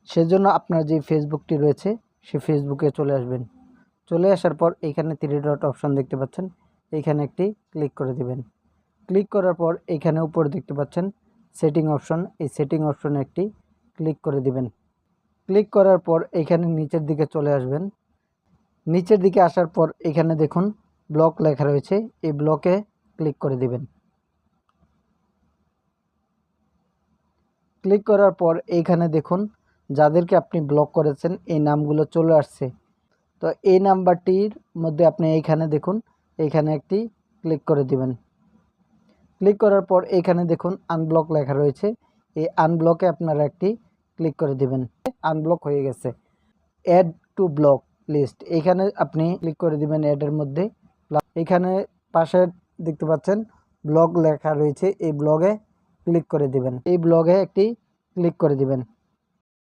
সেজন্য আপনার যে ফেসবুকটি রয়েছে সে ফেসবুকে চলে আসবেন। চলে আসার পর এইখানে 3 ডট অপশন দেখতে পাচ্ছেন, এইখানে একটি ক্লিক করে দিবেন। ক্লিক করার পর এইখানে উপরে দেখতে পাচ্ছেন সেটিং অপশন, এই সেটিং অপশনে একটি ক্লিক করে দিবেন। ক্লিক করার পর এইখানে নিচের দিকে চলে আসবেন। নিচের দিকে আসার পর এখানে দেখুন ব্লক লেখা রয়েছে, এই ব্লকে ক্লিক করে দিবেন। ক্লিক করার পর এইখানে দেখুন যাদেরকে আপনি ব্লক করেছেন এই নামগুলো চলে আসছে। তো এই নাম্বারটির মধ্যে আপনি এইখানে দেখুন, এইখানে একটি ক্লিক করে দিবেন। ক্লিক করার পর এইখানে দেখুন আনব্লক লেখা রয়েছে, এই আনব্লকে আপনারা একটি ক্লিক করে দিবেন। আনব্লক হয়ে গেছে। অ্যাড টু ব্লক লিস্ট, এইখানে আপনি ক্লিক করে দিবেন অ্যাডের মধ্যে। এখানে পাশে দেখতে পাচ্ছেন ব্লগ লেখা রয়েছে, এই ব্লগে ক্লিক করে দিবেন। এই ব্লগে একটি ক্লিক করে দিবেন।